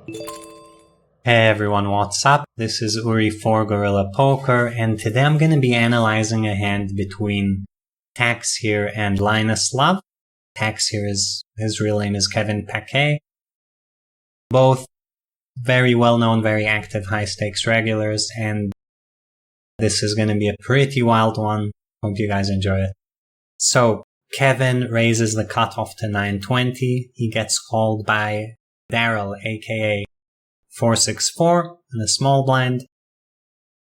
Hey everyone, what's up? This is Uri for Guerrilla Poker, and today I'm going to be analyzing a hand between TaxHere and Llinuslove. TaxHere his real name is Kevin Paque. Both very well-known, very active high-stakes regulars, and this is going to be a pretty wild one. Hope you guys enjoy it. So, Kevin raises the cutoff to 920. He gets called by Guerrilla AKA 464 in the small blind.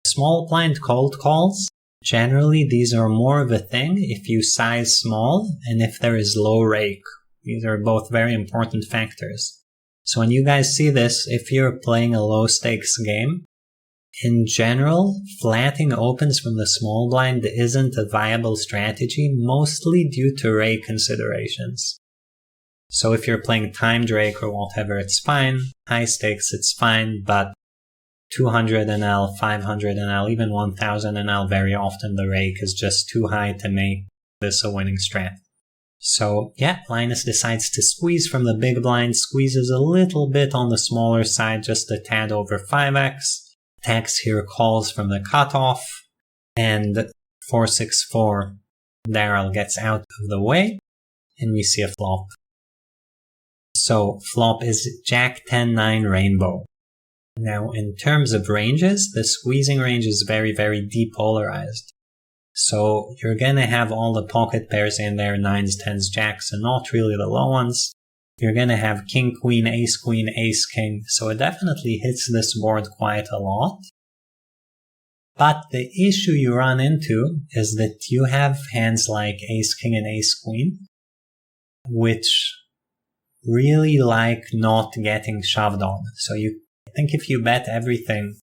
Small blind cold calls, generally these are more of a thing if you size small and if there is low rake. These are both very important factors. So when you guys see this, if you're playing a low stakes game, in general, flatting opens from the small blind isn't a viable strategy, mostly due to rake considerations. So if you're playing timed rake or whatever, it's fine. High stakes, it's fine, but 200 NL, 500 NL, even 1000 NL, very often the rake is just too high to make this a winning strat. So yeah, Linus decides to squeeze from the big blind, squeezes a little bit on the smaller side, just a tad over 5x. TaxHere calls from the cutoff, and 464 Daryl gets out of the way, and we see a flop. So flop is Jack 10-9 rainbow. Now in terms of ranges, the squeezing range is very, very depolarized. So you're gonna have all the pocket pairs in there, 9s, 10s, jacks, and not really the low ones. You're gonna have king, queen, ace, king, so it definitely hits this board quite a lot. But the issue you run into is that you have hands like ace, king, and ace, queen, which really like not getting shoved on. So I think if you bet everything,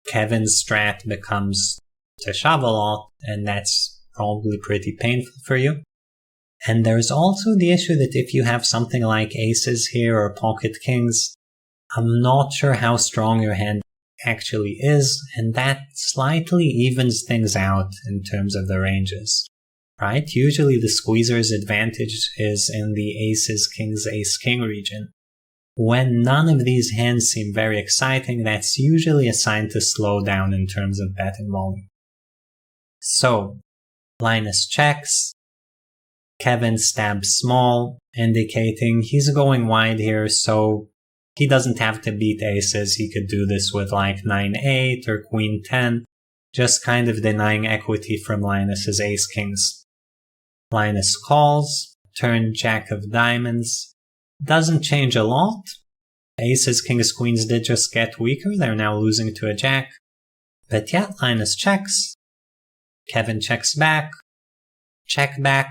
Kevin's strat becomes to shove a lot, and that's probably pretty painful for you. And there's also the issue that if you have something like aces here or pocket kings, I'm not sure how strong your hand actually is, and that slightly evens things out in terms of the ranges. Right? Usually the squeezer's advantage is in the aces, kings, ace, king region. When none of these hands seem very exciting, that's usually a sign to slow down in terms of betting volume. So, Linus checks, Kevin stabs small, indicating he's going wide here, so he doesn't have to beat aces. He could do this with like 9-8 or queen 10, just kind of denying equity from Linus's ace kings. Linus calls, turn jack of diamonds. Doesn't change a lot. Aces, kings, queens did just get weaker. They're now losing to a jack. But yeah, Linus checks. Kevin checks back. Check back.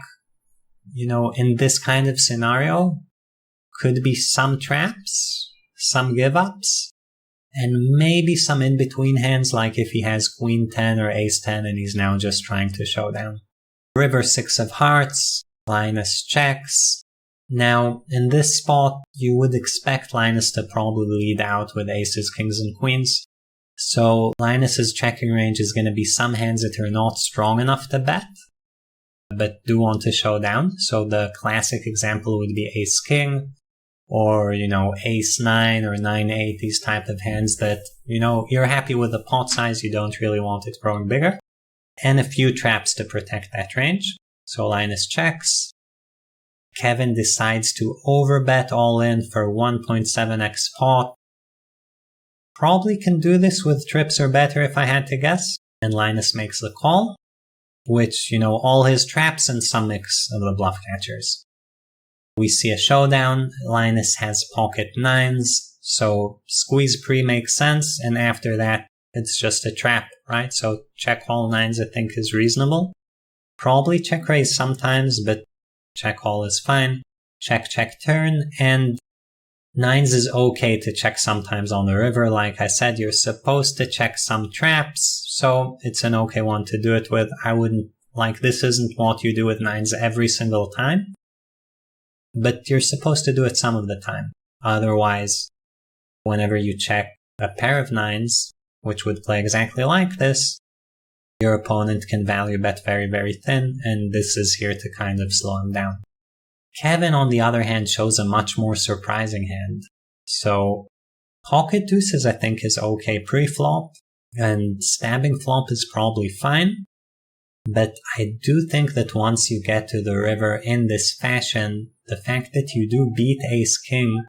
You know, in this kind of scenario, could be some traps, some give-ups, and maybe some in-between hands, like if he has queen 10 or ace 10 and he's now just trying to show down. River 6 of hearts, Linus checks. Now, in this spot, you would expect Linus to probably lead out with aces, kings, and queens. So, Linus's checking range is going to be some hands that are not strong enough to bet, but do want to show down. So, the classic example would be ace, king, or, ace 9 or 9-8, these type of hands that, you're happy with the pot size, you don't really want it growing bigger. And a few traps to protect that range. So Linus checks. Kevin decides to overbet all in for 1.7x pot. Probably can do this with trips or better if I had to guess. And Linus makes the call, which, all his traps and some mix of the bluff catchers. We see a showdown. Linus has pocket 9s, so squeeze pre makes sense, and after that, it's just a trap, right? So check all 9s I think is reasonable. Probably check raise sometimes, but check all is fine. Check, check, turn, and 9s is okay to check sometimes on the river. Like I said, you're supposed to check some traps, so it's an okay one to do it with. I wouldn't, this isn't what you do with 9s every single time, but you're supposed to do it some of the time. Otherwise, whenever you check a pair of 9s, which would play exactly like this, your opponent can value bet very, very thin, and this is here to kind of slow him down. Kevin, on the other hand, shows a much more surprising hand. So pocket deuces I think is okay pre-flop, and stabbing flop is probably fine. But I do think that once you get to the river in this fashion, the fact that you do beat ace-king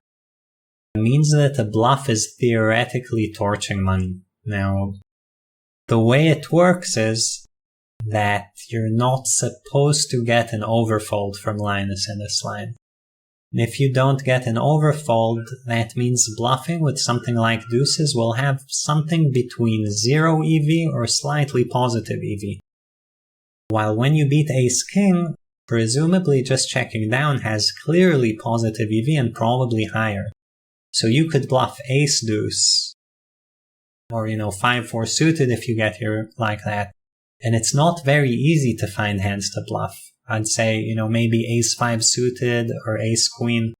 means that the bluff is theoretically torching money. Now, the way it works is that you're not supposed to get an overfold from Llinus in this line. And if you don't get an overfold, that means bluffing with something like deuces will have something between 0 EV or slightly positive EV. While when you beat ace-king, presumably just checking down has clearly positive EV and probably higher. So you could bluff ace-deuce, or 5-4 suited if you get here like that. And it's not very easy to find hands to bluff. I'd say, maybe ace-5 suited or ace-queen.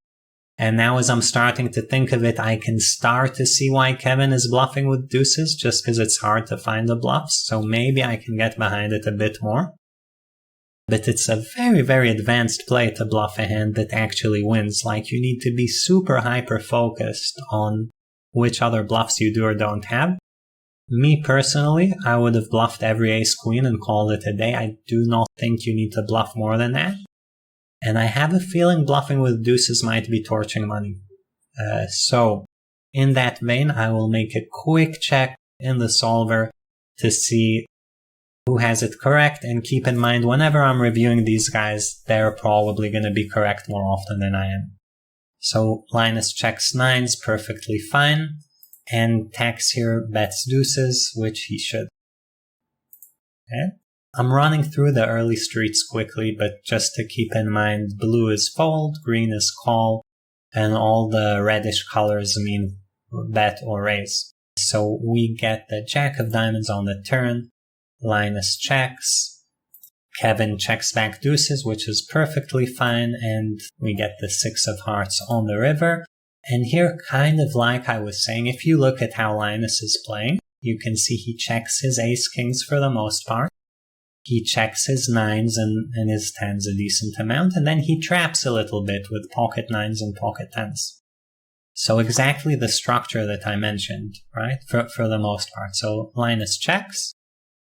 And now as I'm starting to think of it, I can start to see why Kevin is bluffing with deuces, just because it's hard to find the bluffs. So maybe I can get behind it a bit more. But it's a very, very advanced play to bluff a hand that actually wins. Like, you need to be super hyper-focused on which other bluffs you do or don't have. Me personally, I would have bluffed every ace-queen and called it a day. I do not think you need to bluff more than that. And I have a feeling bluffing with deuces might be torching money. So, in that vein, I will make a quick check in the solver to see who has it correct, and keep in mind whenever I'm reviewing these guys, they're probably going to be correct more often than I am. So Llinus checks nines, perfectly fine, and TaxHere bets deuces, which he should. Okay. I'm running through the early streets quickly, but just to keep in mind, blue is fold, green is call, and all the reddish colors mean bet or raise. So we get the jack of diamonds on the turn, Llinus checks, Kevin checks back deuces, which is perfectly fine, and we get the 6 of hearts on the river. And here, kind of like I was saying, if you look at how Llinus is playing, you can see he checks his ace-kings for the most part. He checks his 9s and his 10s a decent amount, and then he traps a little bit with pocket 9s and pocket 10s. So exactly the structure that I mentioned, right, for the most part. So Llinus checks.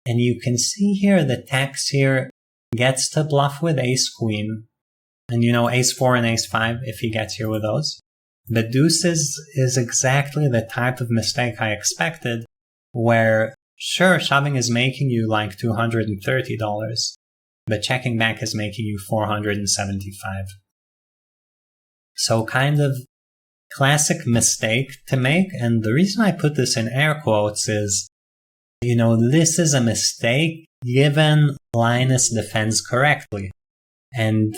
And you can see here that TaxHere gets to bluff with ace-queen, and ace-4 and ace-5 if he gets here with those. But deuces is exactly the type of mistake I expected, where, sure, shoving is making you like $230, but checking back is making you $475. So kind of classic mistake to make, and the reason I put this in air quotes is, this is a mistake given Llinus defends correctly. And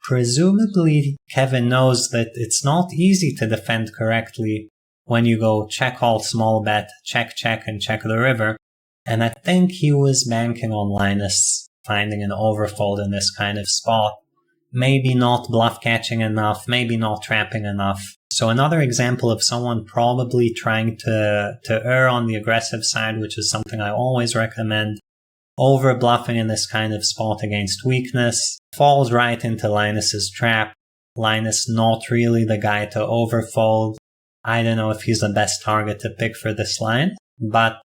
presumably Kevin knows that it's not easy to defend correctly when you go check all small bet, check, and check the river. And I think he was banking on Llinus finding an overfold in this kind of spot. Maybe not bluff catching enough, maybe not trapping enough. So another example of someone probably trying to err on the aggressive side, which is something I always recommend, over bluffing in this kind of spot against weakness, falls right into Llinus's trap. Llinus not really the guy to overfold. I don't know if he's the best target to pick for this line, but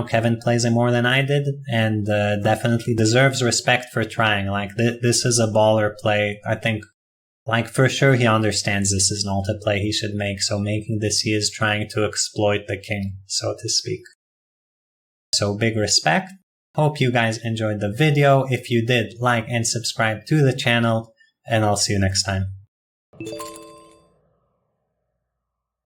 Kevin plays it more than I did, and definitely deserves respect for trying. Like, this is a baller play. I think, for sure he understands this is not a play he should make, so making this he is trying to exploit the king, so to speak. So big respect. Hope you guys enjoyed the video. If you did, like and subscribe to the channel, and I'll see you next time.